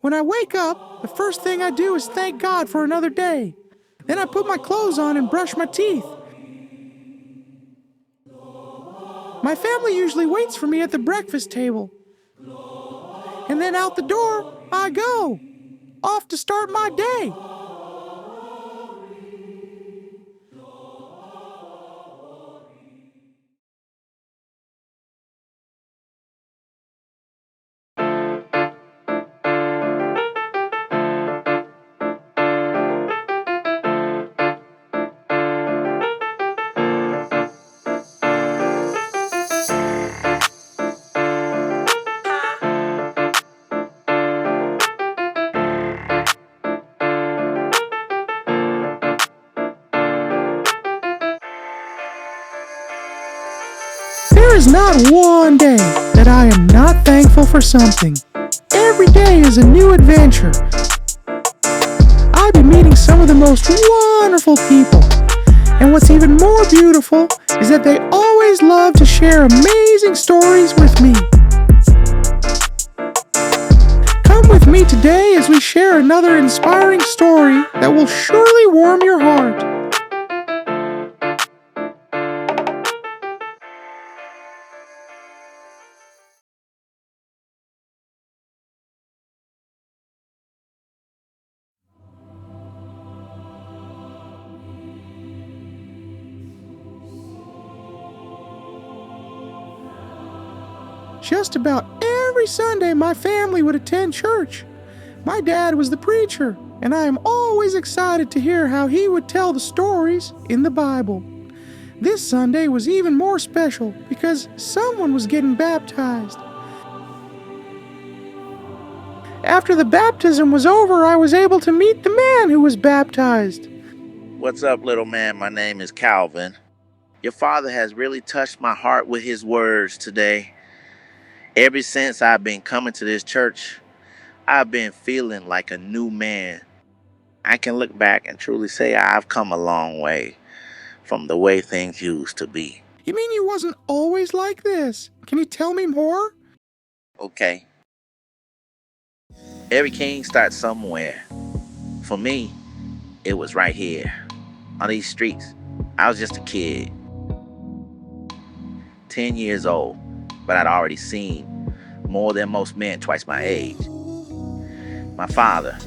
When I wake up, the first thing I do is thank God for another day. Then I put my clothes on and brush my teeth. My family usually waits for me at the breakfast table. And then out the door, I go, off to start my day. There is not one day that I am not thankful for something. Every day is a new adventure. I've been meeting some of the most wonderful people. And what's even more beautiful is that they always love to share amazing stories with me. Come with me today as we share another inspiring story that will surely warm your heart. Just about every Sunday, my family would attend church. My dad was the preacher, and I am always excited to hear how he would tell the stories in the Bible. This Sunday was even more special because someone was getting baptized. After the baptism was over, I was able to meet the man who was baptized. What's up, little man? My name is Calvin. Your father has really touched my heart with his words today. Ever since I've been coming to this church, I've been feeling like a new man. I can look back and truly say I've come a long way from the way things used to be. You mean you wasn't always like this? Can you tell me more? Okay. Every king starts somewhere. For me, it was right here, on these streets. I was just a kid, 10 years old, but I'd already seen more than most men twice my age. My father,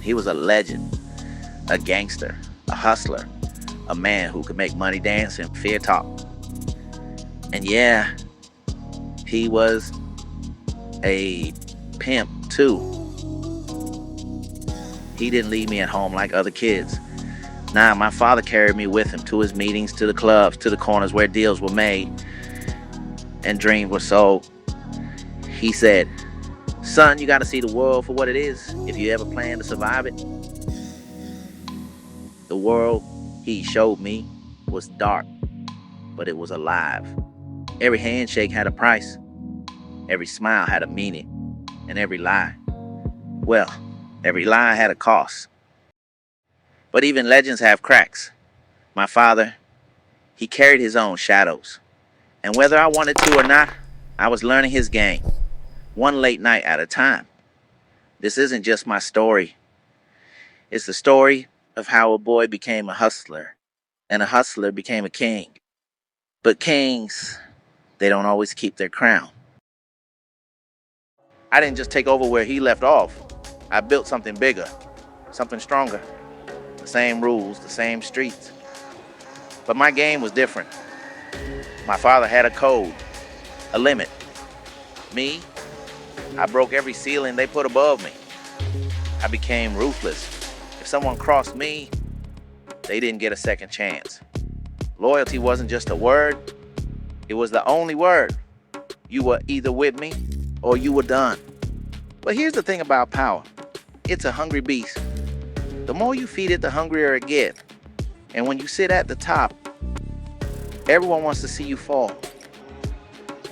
he was a legend, a gangster, a hustler, a man who could make money dance and fear talk. And yeah, he was a pimp too. He didn't leave me at home like other kids. Nah, my father carried me with him to his meetings, to the clubs, to the corners where deals were made and dreams were sold. He said, "Son, you gotta see the world for what it is if you ever plan to survive it." The world, he showed me, was dark, but it was alive. Every handshake had a price. Every smile had a meaning. And every lie, well, every lie had a cost. But even legends have cracks. My father, he carried his own shadows. And whether I wanted to or not, I was learning his game, one late night at a time. This isn't just my story. It's the story of how a boy became a hustler, and a hustler became a king. But kings, they don't always keep their crown. I didn't just take over where he left off. I built something bigger, something stronger. The same rules, the same streets. But my game was different. My father had a code, a limit. Me, I broke every ceiling they put above me. I became ruthless. If someone crossed me, they didn't get a second chance. Loyalty wasn't just a word, it was the only word. You were either with me or you were done. But here's the thing about power. It's a hungry beast. The more you feed it, the hungrier it gets. And when you sit at the top, everyone wants to see you fall.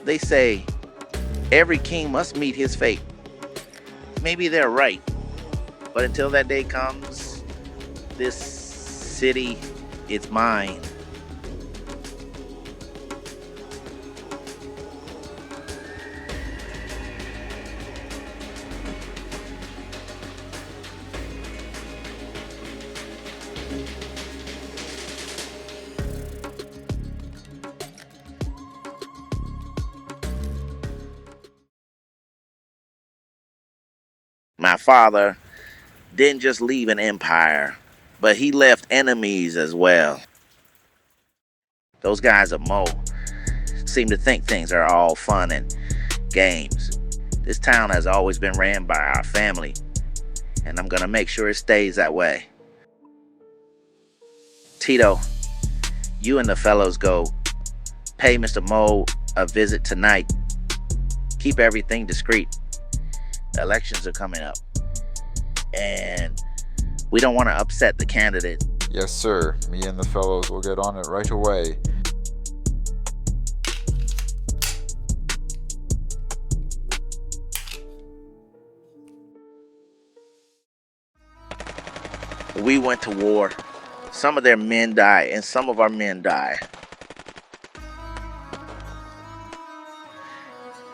They say, every king must meet his fate. Maybe they're right. But until that day comes, this city, it's mine. My father didn't just leave an empire, but he left enemies as well. Those guys at Mo seem to think things are all fun and games. This town has always been ran by our family, and I'm gonna make sure it stays that way. Tito, you and the fellows go pay Mr. Mo a visit tonight. Keep everything discreet. The elections are coming up, and we don't want to upset the candidate. Yes, sir. Me and the fellows will get on it right away. We went to war. Some of their men died, and some of our men died.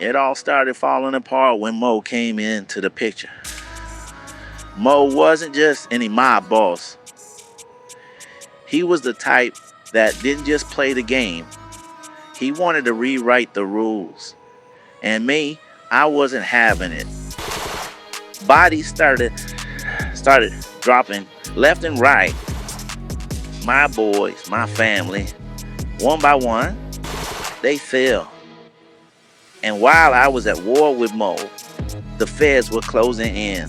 It all started falling apart when Mo came into the picture. Mo wasn't just any mob boss. He was the type that didn't just play the game. He wanted to rewrite the rules. And me, I wasn't having it. Bodies started dropping left and right. My boys, my family, one by one, they fell. And while I was at war with Mo, the feds were closing in.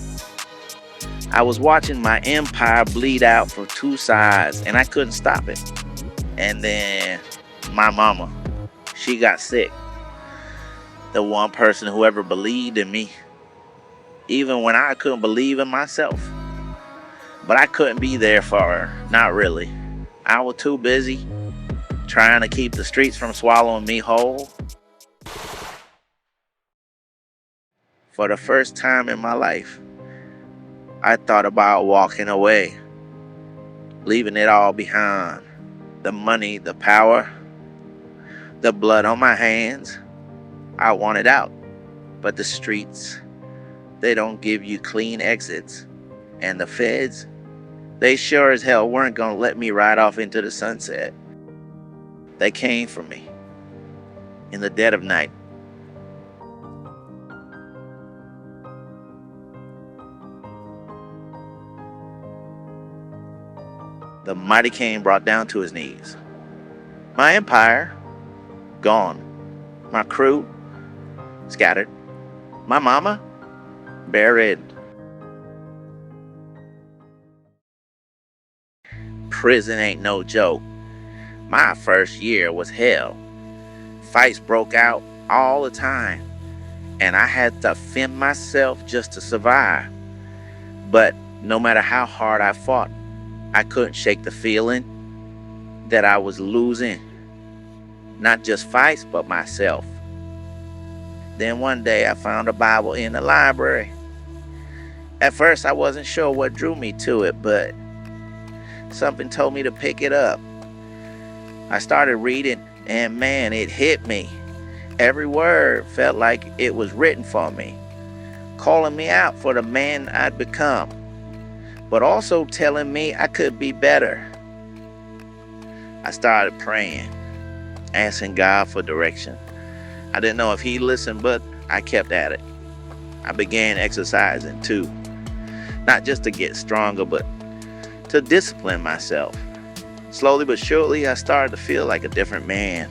I was watching my empire bleed out from two sides, and I couldn't stop it. And then my mama, she got sick. The one person who ever believed in me, even when I couldn't believe in myself. But I couldn't be there for her, not really. I was too busy trying to keep the streets from swallowing me whole. For the first time in my life, I thought about walking away, leaving it all behind. The money, the power, the blood on my hands. I wanted out. But the streets, they don't give you clean exits. And the feds, they sure as hell weren't gonna let me ride off into the sunset. They came for me in the dead of night. The mighty king brought down to his knees. My empire, gone. My crew, scattered. My mama, buried. Prison ain't no joke. My first year was hell. Fights broke out all the time, and I had to fend myself just to survive. But no matter how hard I fought, I couldn't shake the feeling that I was losing. Not just fights, but myself. Then one day I found a Bible in the library. At first I wasn't sure what drew me to it, but something told me to pick it up. I started reading, and man, it hit me. Every word felt like it was written for me, calling me out for the man I'd become, but also telling me I could be better. I started praying, asking God for direction. I didn't know if He'd listen, but I kept at it. I began exercising too, not just to get stronger, but to discipline myself. Slowly but surely, I started to feel like a different man.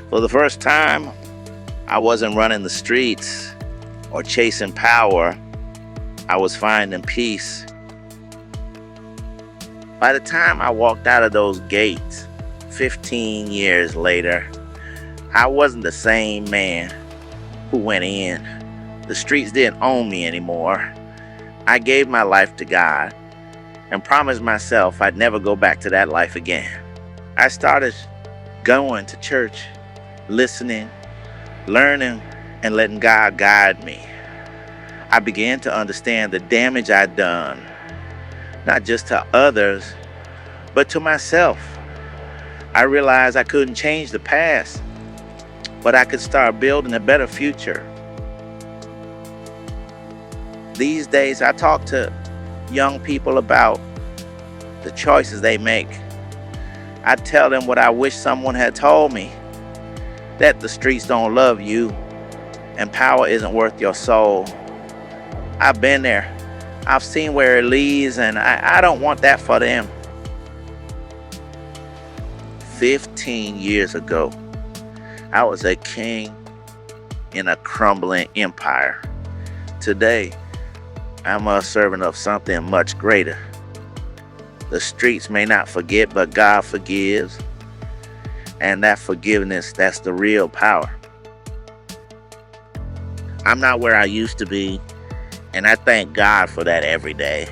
For the first time, I wasn't running the streets or chasing power. I was finding peace. By the time I walked out of those gates, 15 years later, I wasn't the same man who went in. The streets didn't own me anymore. I gave my life to God and promised myself I'd never go back to that life again. I started going to church, listening, learning, and letting God guide me. I began to understand the damage I'd done, not just to others, but to myself. I realized I couldn't change the past, but I could start building a better future. These days, I talk to young people about the choices they make. I tell them what I wish someone had told me, that the streets don't love you and power isn't worth your soul. I've been there. I've seen where it leads, and I don't want that for them. 15 years ago, I was a king in a crumbling empire. Today, I'm a servant of something much greater. The streets may not forget, but God forgives. And that forgiveness, that's the real power. I'm not where I used to be, and I thank God for that every day.